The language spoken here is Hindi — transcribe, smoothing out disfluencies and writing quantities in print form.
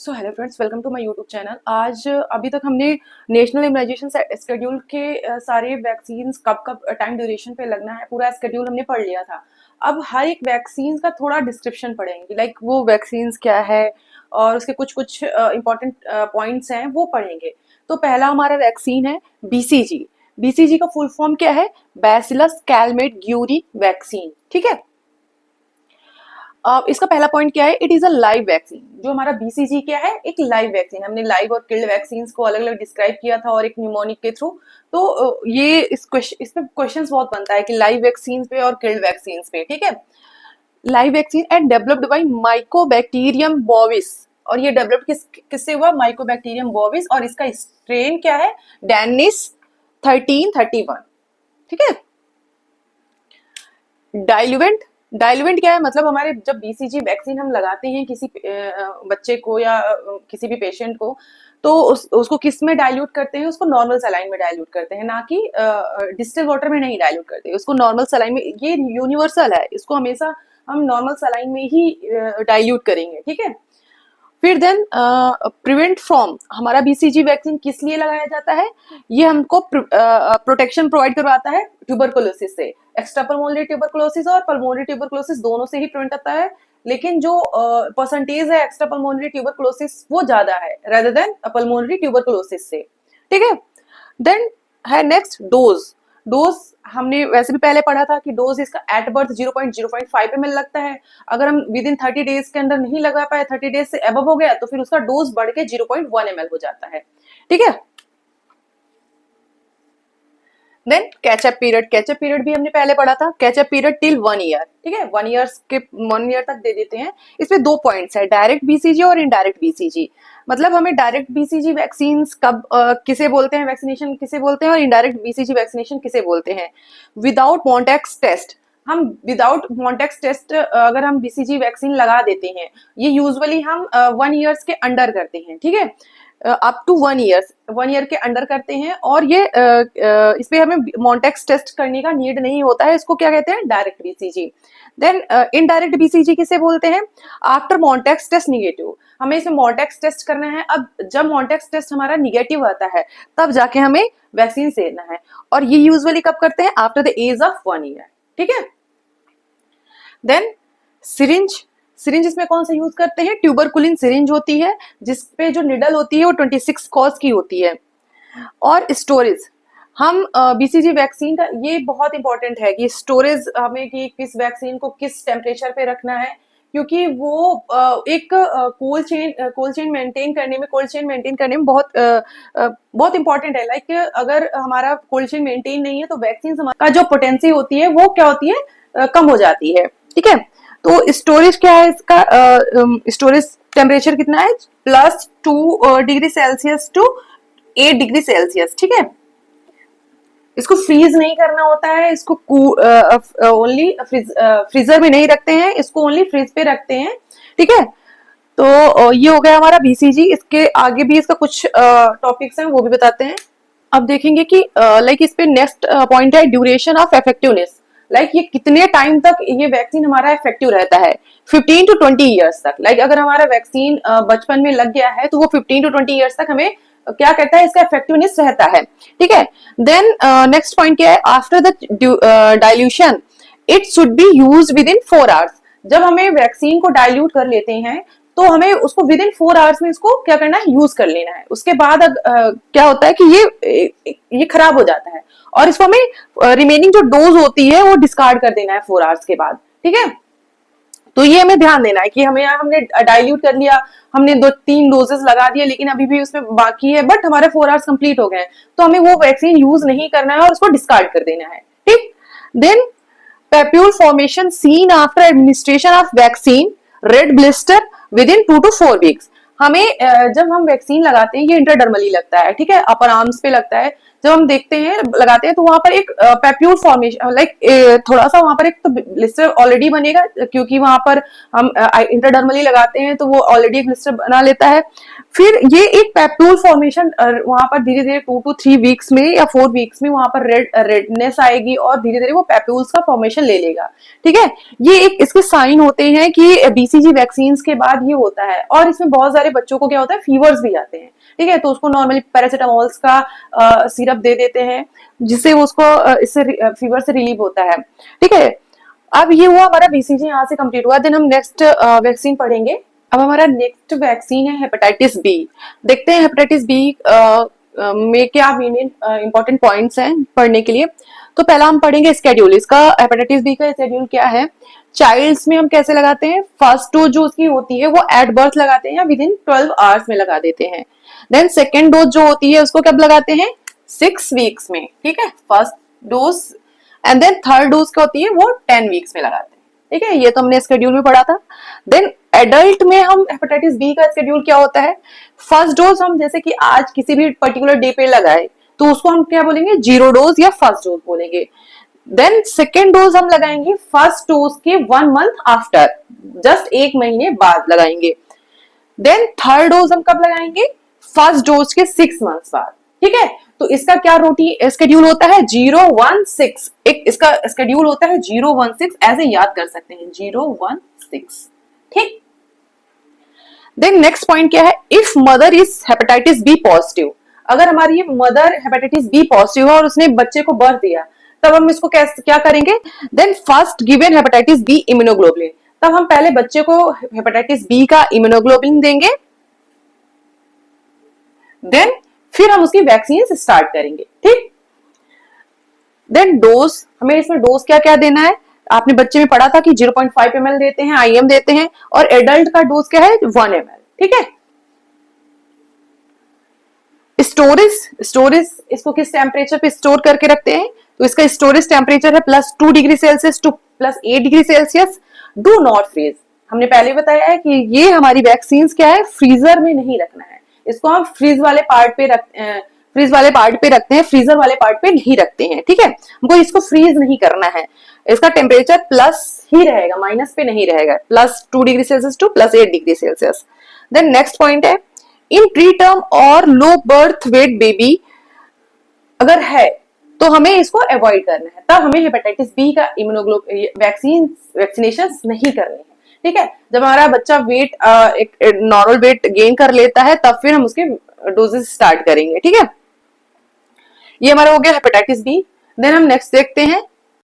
So hello friends, welcome to my YouTube channel. आज अभी तक हमने नेशनल इम्यूनाइजेशन शेड्यूल के सारे वैक्सीन कब कब टाइम ड्यूरेशन पे लगना है पूरा शेड्यूल हमने पढ़ लिया था। अब हर एक वैक्सीन का थोड़ा डिस्क्रिप्शन पढ़ेंगे, लाइक वो वैक्सीन क्या है और उसके कुछ कुछ इंपॉर्टेंट पॉइंट्स हैं वो पढ़ेंगे। तो पहला हमारा वैक्सीन है बीसीजी। बीसीजी का फुल फॉर्म क्या है? Bacillus Calmette Guerin vaccine. ठीक है। इसका पहला पॉइंट क्या है? It is a live vaccine. जो हमारा बीसीजी क्या है? एक लाइव वैक्सीन। हमने लाइव और किल्ड वैक्सीन को अलग अलग डिस्क्राइब किया था और एक न्यूमोनिक के थ्रू। तो ये इसमें क्वेश्चंस बहुत बनता है कि लाइव वैक्सीन पे और किल्ड वैक्सीन पे। ठीक है। Live vaccine and developed by Mycobacterium bovis. और ये डेवलप किससे हुआ? Mycobacterium bovis. और इसका स्ट्रेन क्या है? डेनिस 1331। ठीक है। डाइल्यूवेंट। डाइल्यूवेंट क्या है? मतलब हमारे जब बीसीजी वैक्सीन हम लगाते हैं किसी बच्चे को या किसी भी पेशेंट को, तो उसको किस में डाइल्यूट करते हैं? उसको नॉर्मल सलाइन में डाइल्यूट करते हैं, ना कि डिस्टिल वाटर में नहीं डाइल्यूट करते। उसको नॉर्मल सलाइन में, ये यूनिवर्सल है, इसको हमेशा हम नॉर्मल सलाइन में ही डाइल्यूट करेंगे। ठीक है। फिर देन प्रिवेंट फ्रॉम, हमारा बीसीजी वैक्सीन किस लिए लगाया जाता है? ये हमको प्रोटेक्शन प्रोवाइड करवाता है ट्यूबरकुलोसिस से। एक्स्ट्रा पल्मोनरी ट्यूबरकुलोसिस और पल्मोनरी ट्यूबरकुलोसिस दोनों से ही प्रिवेंट करता है, लेकिन जो परसेंटेज है एक्स्ट्रा पल्मोनरी ट्यूबरकुलोसिस वो ज्यादा है रेदर देन पल्मोनरी ट्यूबरकुलोसिस से। ठीक है। देन है नेक्स्ट डोज। डोज हमने वैसे भी पहले पढ़ा था कि डोज इसका एट बर्थ 0.05 ml लगता है। अगर हम विद इन 30 डेज के अंदर नहीं लगा पाए, 30 डेज से अबव हो गया, तो फिर उसका डोज बढ़ के 0.1 ml हो जाता है। ठीक है। Then catch up period. Catch up period भी हमने पहले पढ़ा था। Catch up period till 1 year. ठीक है। 1 ईयर तक दे देते हैं। इसमें 2 पॉइंट्स है, डायरेक्ट बीसीजी और इनडायरेक्ट बीसीजी। मतलब हमें डायरेक्ट बीसीजी वैक्सीन कब किसे बोलते हैं, वैक्सीनेशन किसे बोलते हैं, और इनडायरेक्ट बीसीजी वैक्सीनेशन किसे बोलते हैं? Without Mantoux test. हम विदाउट मॉन्टेक्स टेस्ट अगर हम बीसीजी वैक्सीन लगा देते हैं, ये यूजुअली हम 1 ईयर्स के अंडर करते हैं। ठीक है। अप टू 1 ईयर के अंडर करते हैं। और ये इस पे हमें मॉन्टेक्स टेस्ट करने का नीड नहीं होता है। इसको क्या कहते हैं? Direct BCG. Then indirect BCG किसे बोलते हैं? After Mantoux test negative. हमें इसमें मॉन्टेक्स टेस्ट करना है। अब जब मॉन्टेक्स टेस्ट हमारा निगेटिव आता है, तब जाके हमें वैक्सीन लेना है। और ये यूजुअली कब करते हैं? After the age of 1 year. ठीक है। Then syringe. सिरिंज इसमें कौन सा यूज करते हैं? ट्यूबरकुलिन सिरिंज होती है, जिसपे जो निडल होती है वो 26 कॉज की होती है। और स्टोरेज, हम बीसीजी वैक्सीन का ये बहुत इंपॉर्टेंट है कि स्टोरेज हमें कि किस वैक्सीन को किस टेम्परेचर पे रखना है, क्योंकि वो एक कोल्ड चेन मेंटेन करने में बहुत इंपॉर्टेंट है। लाइक अगर हमारा कोल्ड चेन मेंटेन नहीं है, तो वैक्सीन का जो पोटेंसी होती है वो क्या होती है? कम हो जाती है। ठीक है। तो स्टोरेज क्या है इसका? स्टोरेज टेम्परेचर कितना है? +2 degree Celsius to 8 degree Celsius. ठीक है। इसको फ्रीज नहीं करना होता है, इसको ओनली फ्रीजर में नहीं रखते हैं, इसको ओनली फ्रिज पे रखते हैं। ठीक है। तो ये हो गया हमारा बीसीजी। इसके आगे भी इसका कुछ टॉपिक्स हैं, वो भी बताते हैं। अब देखेंगे कि लाइक इस पे नेक्स्ट पॉइंट है ड्यूरेशन ऑफ इफेक्टिवनेस। लाइक ये कितने टाइम तक ये वैक्सीन हमारा इफेक्टिव रहता है? 15 to 20 ईयर्स तक। लाइक अगर हमारा वैक्सीन बचपन में लग गया है, तो वो 15 to 20 ईयर्स तक हमें क्या कहता है? इसका इफेक्टिवनेस रहता है। ठीक है। देन नेक्स्ट पॉइंट क्या है? After the dilution it should be use with in 4 hours. जब हमें वैक्सीन को डाइल्यूट कर लेते हैं, तो हमें उसको विद इन 4 आवर्स में इसको क्या करना है? यूज कर लेना है। उसके बाद क्या होता है कि ये खराब हो जाता है, और इसको हमें रिमेनिंग जो डोज होती है वो डिस्कार्ड कर देना है 4 आवर्स के बाद। ठीक है। तो ये हमें ध्यान देना है कि हमने डाइल्यूट कर लिया, हमने 2-3 डोजेस लगा दिए, लेकिन अभी भी उसमें बाकी है, बट हमारे 4 आवर्स कंप्लीट हो गए हैं, तो हमें वो वैक्सीन यूज नहीं करना है और उसको डिस्कार्ड कर देना है। ठीक। Then papule formation seen after administration of vaccine, red blister within 2 to 4 weeks. हमें जब हम वैक्सीन लगाते हैं, ये इंटरडर्मली लगता है। ठीक है। अपर आर्म्स पे लगता है। जब हम देखते हैं लगाते हैं तो वहां पर एक पेप्यूल फॉर्मेशन लाइक थोड़ा सा वहां पर एक तो ब्लिस्टर ऑलरेडी बनेगा, क्योंकि वहां पर हम इंटरडर्मली लगाते हैं तो वो ऑलरेडी एक ब्लिस्टर बना लेता है। फिर ये एक पेप्यूल फॉर्मेशन वहां पर धीरे धीरे 2 to 3 वीक्स में या 4 वीक्स में वहां पर रेडनेस आएगी और धीरे धीरे वो पेप्यूल्स का फॉर्मेशन ले लेगा। ठीक है, ये एक इसके साइन होते हैं कि बीसीजी वैक्सीन के बाद ये होता है। और इसमें बहुत सारे बच्चों को क्या होता है, फीवर्स भी आते हैं। ठीक है, तो उसको नॉर्मली पैरासिटामोल्स का सिरप दे देते हैं जिससे उसको इससे फीवर से रिलीव होता है। ठीक है, अब ये हुआ हमारा बीसीजी यहाँ से कंप्लीट हुआ। देन हम नेक्स्ट वैक्सीन पढ़ेंगे। अब हमारा नेक्स्ट वैक्सीन है हेपेटाइटिस बी। देखते हैं हेपेटाइटिस बी में क्या इंपॉर्टेंट पॉइंट्स हैं पढ़ने के लिए। तो पहला हम पढ़ेंगे स्केड्यूल। इसका हेपेटाइटिस बी का स्केड्यूल क्या है। चाइल्ड्स में हम कैसे लगाते हैं, फर्स्ट डोज जो उसकी होती है वो एट बर्थ लगाते हैं या विद इन 12 आवर्स में लगा देते हैं। देन सेकेंड डोज जो होती है उसको कब लगाते हैं, 6 वीक्स में। ठीक है, first dose. And then third dose क्या होती है वो 10 वीक्स में लगाते हैं। ठीक है, ये तो हमने स्केड्यूल में पढ़ा था। देन एडल्ट में हम हेपेटाइटिस बी का स्केड्यूल क्या होता है, फर्स्ट डोज हम जैसे कि आज किसी भी पर्टिकुलर डे पे लगाए तो उसको हम क्या बोलेंगे, 0 डोज या फर्स्ट डोज बोलेंगे। देन सेकेंड डोज हम लगाएंगे फर्स्ट डोज के 1 मंथ आफ्टर, जस्ट 1 महीने बाद लगाएंगे। देन थर्ड डोज हम कब लगाएंगे, फर्स्ट डोज के 6 मंथ्स बाद। ठीक है, तो इसका क्या रूटीन स्केड्यूल होता है, 0-1-6। एक इसका स्केड्यूल होता है 0-1-6, ऐसे याद कर सकते हैं 0-1-6। ठीक। देन नेक्स्ट पॉइंट क्या है, if mother is hepatitis B positive. अगर हमारी मदर हेपेटाइटिस बी पॉजिटिव है और उसने बच्चे को बर्थ दिया, तब हम इसको क्या करेंगे, then first given hepatitis B immunoglobulin. तब हम पहले बच्चे को हेपेटाइटिस बी का इम्यूनोग्लोबुलिन देंगे। देन फिर हम उसकी वैक्सीन स्टार्ट करेंगे। ठीक। देन डोज, हमें इसमें डोज क्या क्या देना है, आपने बच्चे में पढ़ा था कि 0.5 ml देते हैं, IM देते हैं, और एडल्ट का डोज क्या है 1 ml। ठीक है। स्टोरेज इसको किस टेम्परेचर पे स्टोर करके रखते हैं, तो इसका स्टोरेज टेम्परेचर है +2 degree Celsius to +8 degree Celsius. Do not freeze, हमने पहले बताया है कि ये हमारी वैक्सीन क्या है, फ्रीजर में नहीं रखना है। इसको हम फ्रीज वाले पार्ट पे रखते हैं, फ्रीजर वाले पार्ट पे नहीं रखते हैं। ठीक है, हमको इसको फ्रीज नहीं करना है। इसका टेम्परेचर प्लस ही रहेगा, माइनस पे नहीं रहेगा, +2 degree Celsius to +8 degree Celsius. Then next point है, इन प्री टर्म और लो बर्थ वेट बेबी अगर है तो हमें इसको अवॉइड करना है, तब हमें हेपेटाइटिस बी का वैक्सीनेशन नहीं करने हैं। ठीक है, जब हमारा बच्चा वेट एक नॉर्मल वेट गेन कर लेता है तब फिर हम उसके डोजेस स्टार्ट करेंगे। ठीक है, ये हमारा हो गया हेपेटाइटिस बी। देन हम नेक्स्ट देखते हैं